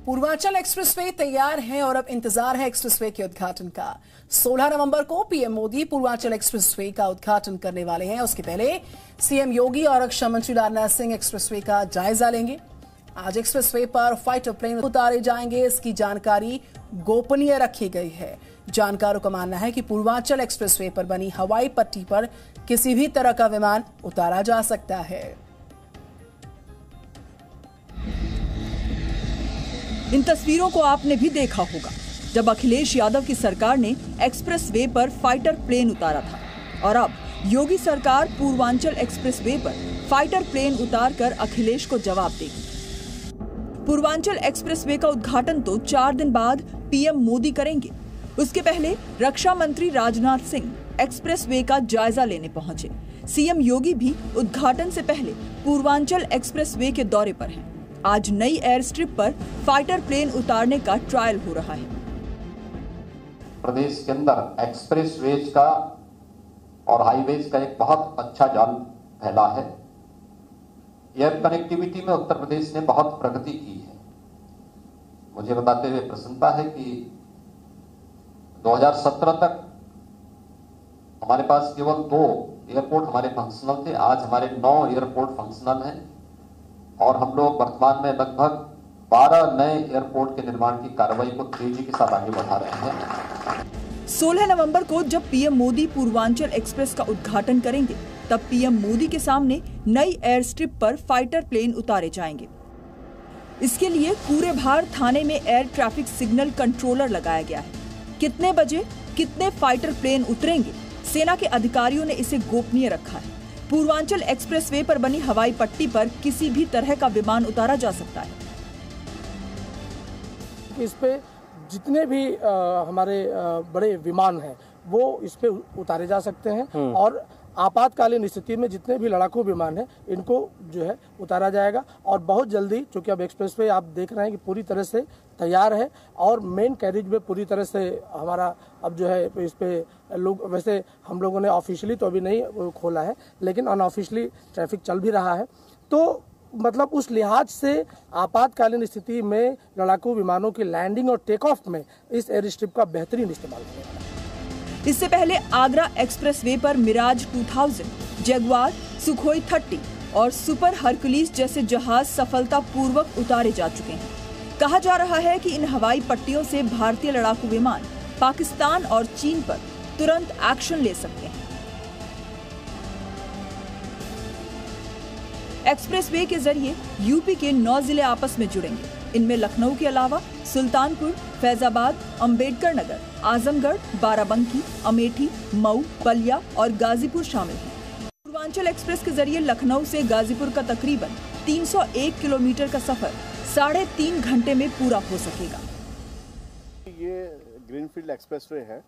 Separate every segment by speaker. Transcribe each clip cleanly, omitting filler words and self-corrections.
Speaker 1: Purvanchal expressway तैयार है और अब इंतजार है एक्सप्रेसवे के उद्घाटन का। 16 नवंबर को पीएम मोदी पूर्वांचल एक्सप्रेसवे का उद्घाटन करने वाले हैं। उसके पहले सीएम योगी और रक्षा मंत्री राजनाथ सिंह एक्सप्रेसवे का जायजा लेंगे। आज एक्सप्रेसवे पर फाइटर प्लेन उतारे जाएंगे, इसकी जानकारी गोपनीय रखी गई है। जानकारों का मानना है कि पूर्वांचल एक्सप्रेसवे पर बनी हवाई पट्टी पर किसी भी तरह का विमान उतारा जा सकता है।
Speaker 2: इन तस्वीरों को आपने भी देखा होगा जब अखिलेश यादव की सरकार ने एक्सप्रेसवे पर फाइटर प्लेन उतारा था और अब योगी सरकार पूर्वांचल एक्सप्रेसवे पर फाइटर प्लेन उतारकर अखिलेश को जवाब देगी। पूर्वांचल एक्सप्रेसवे का उद्घाटन तो 4 दिन बाद पीएम मोदी करेंगे। उसके पहले रक्षा मंत्री राजनाथ सिंह एक्सप्रेसवे का जायजा लेने पहुंचे। सीएम योगी भी उद्घाटन से पहले पूर्वांचल एक्सप्रेसवे के दौरे पर हैं। आज नई एयर स्ट्रिप पर फाइटर प्लेन उतारने का ट्रायल हो रहा है।
Speaker 3: प्रदेश के अंदर एक्सप्रेसवेज का और हाईवेज का एक बहुत अच्छा जाल फैला है। एयर कनेक्टिविटी में उत्तर प्रदेश ने बहुत प्रगति की है। मुझे बताते हुए प्रसन्नता है कि 2017 तक हमारे पास केवल 2 एयरपोर्ट हमारे फंक्शनल थे। आज हमारे 9 एयरपोर्ट फंक्शनल हैं और हम लोग वर्तमान में लगभग 12 नए एयरपोर्ट के निर्माण की कार्रवाई को तेजी के साथ आगे बढ़ा रहे हैं।
Speaker 2: 16 नवंबर को जब पीएम मोदी पूर्वांचल एक्सप्रेस का उद्घाटन करेंगे, तब पीएम मोदी के सामने नई एयर स्ट्रिप पर फाइटर प्लेन उतारे जाएंगे। इसके लिए कूरेभार थाने में एयर ट्रैफिक सिग्नल कंट्रोलर लगाया गया है। कितने बजे कितने फाइटर प्लेन उतरेंगे, सेना के अधिकारियों ने इसे गोपनीय रखा है। पूर्वांचल एक्सप्रेसवे पर बनी हवाई पट्टी पर किसी भी तरह का विमान उतारा जा सकता है।
Speaker 4: इस पे जितने भी हमारे बड़े विमान हैं वो इस पे उतारे जा सकते हैं और आपातकालीन स्थिति में जितने भी लड़ाकू विमान हैं इनको जो है उतारा जाएगा। और बहुत जल्दी, चूंकि अब एक्सप्रेसवे आप देख रहे हैं कि पूरी तरह से तैयार है और मेन कैरिज में पूरी तरह से हमारा अब जो है इस पे लोग, वैसे हम लोगों ने ऑफिशियली तो अभी नहीं खोला है लेकिन अनऑफिशियली ट्रैफिक चल भी रहा है। तो मतलब उस लिहाज से आपातकालीन स्थिति में लड़ाकू विमानों की लैंडिंग और टेक ऑफ में इस एयर स्ट्रिप का बेहतरीन इस्तेमाल करेगा।
Speaker 2: इससे पहले आगरा एक्सप्रेसवे पर मिराज 2000, जगुआर, सुखोई 30 और सुपर हरकुलिस जैसे जहाज सफलतापूर्वक उतारे जा चुके हैं। कहा जा रहा है कि इन हवाई पट्टियों से भारतीय लड़ाकू विमान पाकिस्तान और चीन पर तुरंत एक्शन ले सकते हैं। एक्सप्रेसवे के जरिए यूपी के 9 जिले आपस में जुड़ेंगे। इनमें लखनऊ के अलावा सुल्तानपुर, फैजाबाद, अंबेडकर नगर, आजमगढ़, बाराबंकी, अमेठी, मऊ, बलिया और गाजीपुर शामिल हैं। पूर्वांचल एक्सप्रेस के जरिए लखनऊ से गाजीपुर का तकरीबन 301 किलोमीटर का सफर 3.5 घंटे में पूरा हो सकेगा।
Speaker 5: ये ग्रीनफील्ड एक्सप्रेसवे है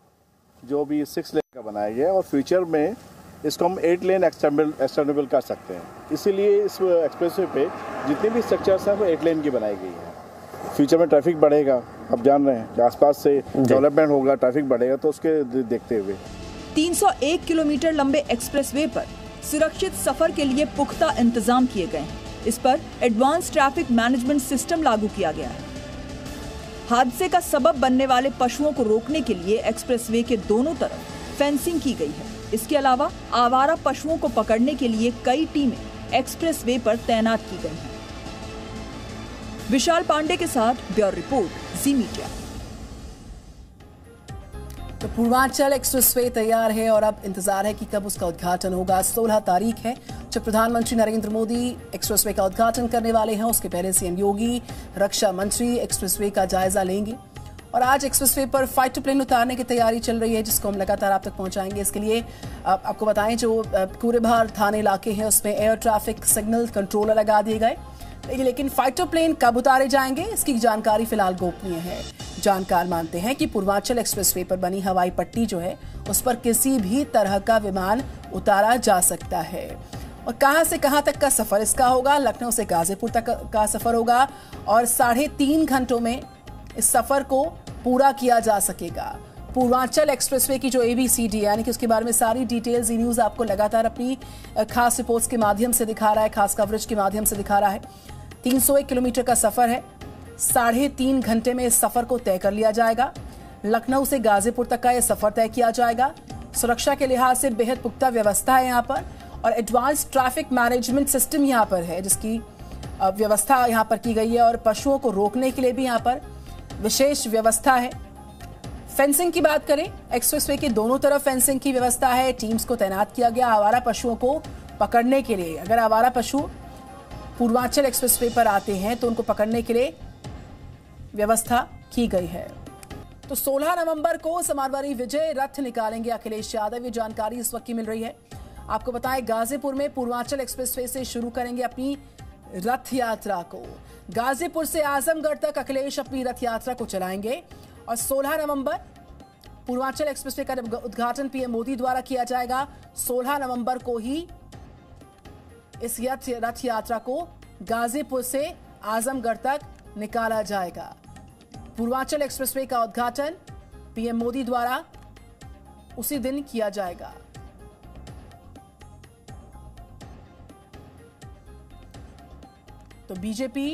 Speaker 5: जो भी 6 लेन का बनाया गया है और फ्यूचर में इसको हम 8 लेन एक्सटेंडेबल कर सकते हैं। इसीलिए इस एक्सप्रेसवे पे जितनी भी स्ट्रक्चर्स हैं वो 8 लेन की बनाई गई है। फ्यूचर में ट्रैफिक बढ़ेगा, आप जान रहे हैं कि आसपास से डेवलपमेंट होगा, ट्रैफिक बढ़ेगा, तो उसके देखते हुए
Speaker 2: 301 किलोमीटर लंबे एक्सप्रेसवे पर सुरक्षित सफर के लिए पुख्ता इंतजाम किए गए हैं। इस पर एडवांस ट्रैफिक मैनेजमेंट सिस्टम लागू किया गया है। हादसे का सबब बनने वाले पशुओं को रोकने के लिए एक्सप्रेसवे के दोनों तरफ फेंसिंग की गई है। इसके अलावा आवारा पशुओं को पकड़ने के लिए कई टीमें एक्सप्रेसवे पर तैनात की गई हैं। विशाल पांडे के साथ ब्यूरो रिपोर्ट, जी मीडिया।
Speaker 1: तो पूर्वांचल एक्सप्रेसवे तैयार है और अब इंतजार है कि कब उसका उद्घाटन होगा। 16 तारीख है जब प्रधानमंत्री नरेंद्र मोदी एक्सप्रेसवे का उद्घाटन करने वाले हैं। उसके पहले सीएम योगी, रक्षा मंत्री एक्सप्रेसवे का जायजा लेंगे और आज एक्सप्रेसवे पर फाइटर प्लेन उतारने की तैयारी चल रही है, जिसको हम लगातार आप तक पहुंचाएंगे। इसके लिए आपको बताएं, जो कूरेभार थाने इलाके हैं उसमें एयर ट्रैफिक सिग्नल कंट्रोलर लगा दिए गए, लेकिन फाइटर प्लेन कब उतारे जाएंगे इसकी जानकारी फिलहाल गोपनीय है। जानकार मानते हैं कि पूर्वांचल एक्सप्रेसवे पर बनी हवाई पट्टी जो है उस पर किसी भी तरह का विमान उतारा जा सकता है। और कहां से कहां तक का सफर इसका होगा, लखनऊ से गाजीपुर तक का सफर होगा और 3.5 घंटों में इस सफर को पूरा किया जा सकेगा। पूर्वांचल एक्सप्रेसवे की जो ABCD यानी कि उसके बारे में सारी डिटेल्स ई न्यूज आपको लगातार अपनी खास रिपोर्ट्स के माध्यम से दिखा रहा है, खास कवरेज के माध्यम से दिखा रहा है। 301 किलोमीटर का सफर है 3.5 घंटे में इस सफर को तय कर लिया जाएगा। लखनऊ से गाजीपुर तक का यह सफर तय किया जाएगा। सुरक्षा के लिहाज से बेहद पुख्ता व्यवस्था है यहाँ पर और एडवांस ट्रैफिक मैनेजमेंट सिस्टम यहाँ पर है जिसकी व्यवस्था यहाँ पर की गई है और पशुओं को रोकने के लिए भी यहाँ पर विशेष व्यवस्था है। फेंसिंग की बात करें, एक्सप्रेसवे के दोनों तरफ फेंसिंग की व्यवस्था है। टीम्स को तैनात किया गया आवारा पशुओं को पकड़ने के लिए। अगर आवारा पशु पूर्वांचल एक्सप्रेसवे पर आते हैं तो उनको पकड़ने के लिए व्यवस्था की गई है। तो 16 नवंबर को समाजवादी विजय रथ निकालेंगे अखिलेश यादव, ये जानकारी इस वक्त की मिल रही है। आपको बताएं, गाजीपुर में पूर्वांचल एक्सप्रेसवे से शुरू करेंगे अपनी रथ यात्रा को। गाजीपुर से आजमगढ़ तक अखिलेश अपनी रथ यात्रा को चलाएंगे और 16 नवंबर पूर्वांचल एक्सप्रेसवे का उद्घाटन पीएम मोदी द्वारा किया जाएगा। 16 नवंबर को ही इस रथ यात्रा को गाजीपुर से आजमगढ़ तक निकाला जाएगा। पूर्वांचल एक्सप्रेसवे का उद्घाटन पीएम मोदी द्वारा उसी दिन किया जाएगा। तो बीजेपी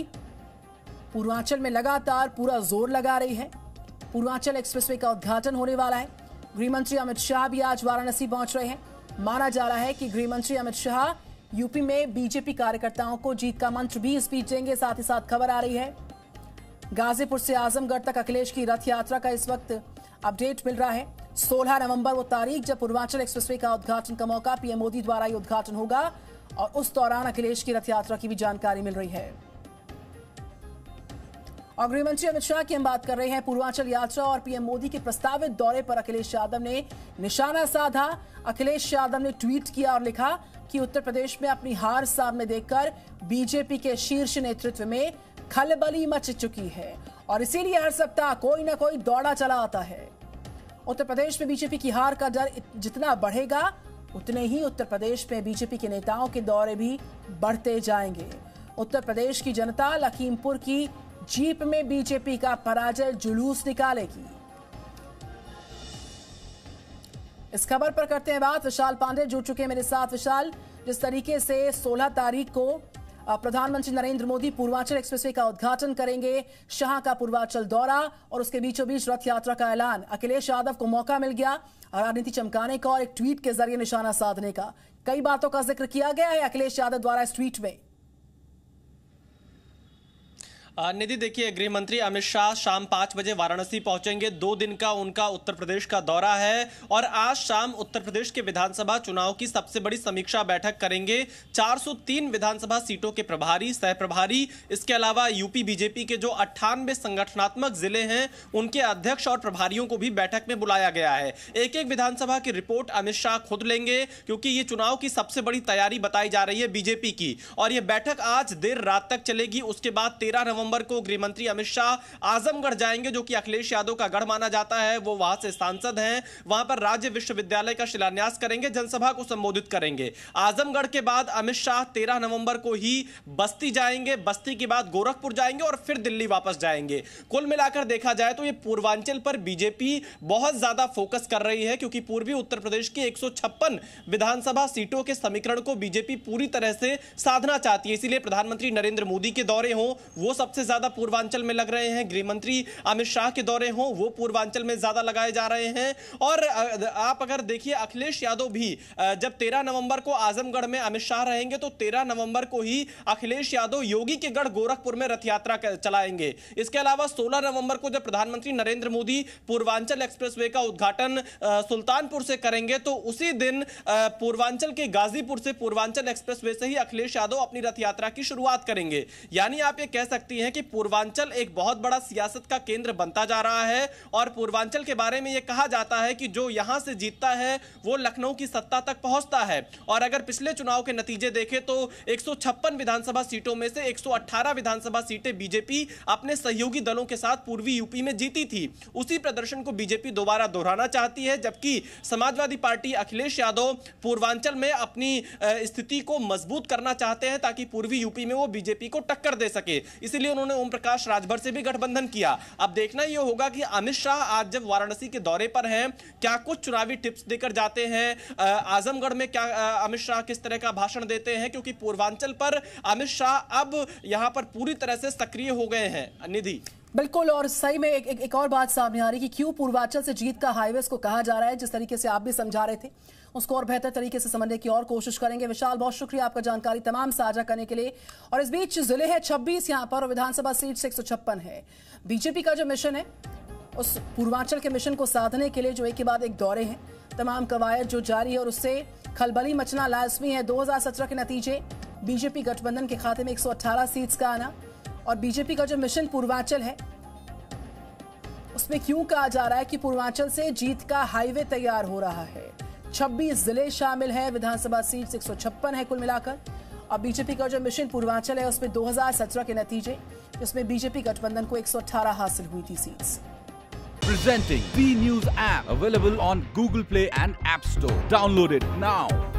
Speaker 1: पूर्वांचल में लगातार पूरा जोर लगा रही है। पूर्वांचल एक्सप्रेसवे का उद्घाटन होने वाला है। गृहमंत्री अमित शाह भी आज वाराणसी पहुंच रहे हैं। माना जा रहा है कि गृहमंत्री अमित शाह यूपी में बीजेपी कार्यकर्ताओं को जीत का मंत्र भी स्पीच देंगे। साथ ही साथ खबर आ रही है गाजीपुर से आजमगढ़ तक अखिलेश की रथ यात्रा का इस वक्त अपडेट मिल रहा है। 16 नवंबर वो तारीख जब पूर्वांचल एक्सप्रेसवे का उद्घाटन का मौका पीएम मोदी द्वारा ये उद्घाटन होगा और उस दौरान अखिलेश की रथ यात्रा की भी जानकारी मिल रही है। और गृहमंत्री अमित शाह की हम बात कर रहे हैं। पूर्वांचल यात्रा और पीएम मोदी के प्रस्तावित दौरे पर अखिलेश यादव ने निशाना साधा। अखिलेश यादव ने ट्वीट किया और लिखा कि उत्तर प्रदेश में अपनी हार सामने देखकर बीजेपी के शीर्ष नेतृत्व में खलबली मच चुकी है और इसीलिए हर सप्ताह कोई ना कोई दौड़ा चला आता है। उत्तर प्रदेश में बीजेपी की हार का डर जितना बढ़ेगा उतने ही उत्तर प्रदेश में बीजेपी के नेताओं के दौरे भी बढ़ते जाएंगे। उत्तर प्रदेश की जनता लखीमपुर की जीप में बीजेपी का पराजय जुलूस निकालेगी। इस खबर पर करते हैं बात। विशाल पांडे जुड़ चुके हैं मेरे साथ। विशाल, जिस तरीके से 16 तारीख को प्रधानमंत्री नरेंद्र मोदी पूर्वांचल एक्सप्रेसवे का उद्घाटन करेंगे, शाह का पूर्वांचल दौरा और उसके बीचों बीच रथ यात्रा का ऐलान, अखिलेश यादव को मौका मिल गया राजनीति चमकाने का और एक ट्वीट के जरिए निशाना साधने का। कई बातों का जिक्र किया गया है अखिलेश यादव द्वारा इस ट्वीट में।
Speaker 6: निधि, देखिए, गृह मंत्री अमित शाह शाम 5 बजे वाराणसी पहुंचेंगे। 2 दिन का उनका उत्तर प्रदेश का दौरा है और आज शाम उत्तर प्रदेश के विधानसभा चुनाव की सबसे बड़ी समीक्षा बैठक करेंगे। 403 विधानसभा सीटों के प्रभारी, सह प्रभारी, इसके अलावा यूपी बीजेपी के जो 98 संगठनात्मक जिले हैं उनके अध्यक्ष और प्रभारियों को भी बैठक में बुलाया गया है। एक एक विधानसभा की रिपोर्ट अमित शाह खुद लेंगे क्योंकि ये चुनाव की सबसे बड़ी तैयारी बताई जा रही है बीजेपी की और यह बैठक आज देर रात तक चलेगी। उसके बाद 13 नवंबर को गृहमंत्री अमित शाह आजमगढ़ जाएंगे जो कि अखिलेश यादव का गढ़ माना जाता है। वो वहां से सांसद हैं, वहां पर राज्य विश्वविद्यालय का शिलान्यास करेंगे, जनसभा को संबोधित करेंगे। आजमगढ़ के बाद अमित शाह 13 नवंबर को ही बस्ती जाएंगे, बस्ती के बाद गोरखपुर जाएंगे और फिर दिल्ली वापस जाएंगे। कुल मिलाकर देखा जाए तो ये पूर्वांचल पर बीजेपी बहुत ज्यादा फोकस कर रही है क्योंकि पूर्वी उत्तर प्रदेश की 156 विधानसभा सीटों के समीकरण को बीजेपी पूरी तरह से साधना चाहती है। इसीलिए प्रधानमंत्री नरेंद्र मोदी के दौरे हों वो सबसे ज्यादा पूर्वांचल में लग रहे हैं, गृहमंत्री अमित शाह के दौरे हों वो पूर्वांचल में ज्यादा लगाए जा रहे हैं। और आप अगर देखिए अखिलेश यादव भी जब 13 नवंबर को आजमगढ़ में अमित शाह रहेंगे तो 13 नवंबर को ही अखिलेश यादव योगी के गढ़ गोरखपुर में रथ यात्रा चलाएंगे। इसके अलावा 16 नवंबर को जब प्रधानमंत्री नरेंद्र मोदी पूर्वांचल एक्सप्रेसवे का उद्घाटन सुल्तानपुर से करेंगे तो उसी दिन पूर्वांचल के गाजीपुर से पूर्वांचल एक्सप्रेसवे से ही अखिलेश यादव अपनी रथ यात्रा की शुरुआत करेंगे। यानी आप ये कह सकती हैं कि पूर्वांचल एक बहुत बड़ा सियासत का केंद्र बनता जा रहा है और पूर्वांचल के बारे में यह कहा जाता है कि जो यहां से जीतता है वो लखनऊ की सत्ता तक पहुंचता है। और अगर पिछले चुनाव के नतीजे देखें तो 156 विधानसभा सीटों में से 118 विधानसभा सीटें बीजेपी अपने सहयोगी दलों के साथ पूर्वी यूपी में जीती थी। उसी प्रदर्शन को बीजेपी दोबारा दोहराना चाहती है, जबकि समाजवादी पार्टी अखिलेश यादव पूर्वांचल में अपनी स्थिति को मजबूत करना चाहते हैं ताकि पूर्वी यूपी में वो बीजेपी को टक्कर दे सके। इसीलिए उन्होंने ओम प्रकाश राजभर से भी गठबंधन किया। अब देखना यह होगा कि अमित शाह आज जब वाराणसी के दौरे पर हैं, क्या कुछ चुनावी टिप्स देकर जाते हैं। आजमगढ़ में क्या अमित शाह किस तरह का भाषण देते हैं, क्योंकि पूर्वांचल पर अमित शाह अब यहां पर पूरी तरह से सक्रिय हो गए हैं। निधि,
Speaker 1: बिल्कुल, और सही में एक और बात सामने आ रही कि क्यों पूर्वांचल से जीत का हाईवे को कहा जा रहा है। जिस तरीके से आप भी समझा रहे थे, उसको और बेहतर तरीके से समझने की और कोशिश करेंगे। विशाल, बहुत शुक्रिया आपका जानकारी तमाम साझा करने के लिए। और इस बीच जिले है 26 यहां पर और विधानसभा सीट 156 है। बीजेपी का जो मिशन है, उस पूर्वांचल के मिशन को साधने के लिए जो एक के बाद एक दौरे हैं, तमाम कवायद जो जारी है और उससे खलबली मचना लाजमी है। 2017 के नतीजे, बीजेपी गठबंधन के खाते में 118 सीट्स का आना और बीजेपी का जो मिशन पूर्वांचल है, उसमें क्यों कहा जा रहा है कि पूर्वांचल से जीत का हाईवे तैयार हो रहा है। 26 जिले शामिल है, विधानसभा सीट 156 है कुल मिलाकर। और बीजेपी का जो मिशन पूर्वांचल है, उसमें 2017 के नतीजे, जिसमें बीजेपी गठबंधन को 118 हासिल हुई थी seats.
Speaker 7: Presenting B News app, available on Google Play and App Store. Download it now.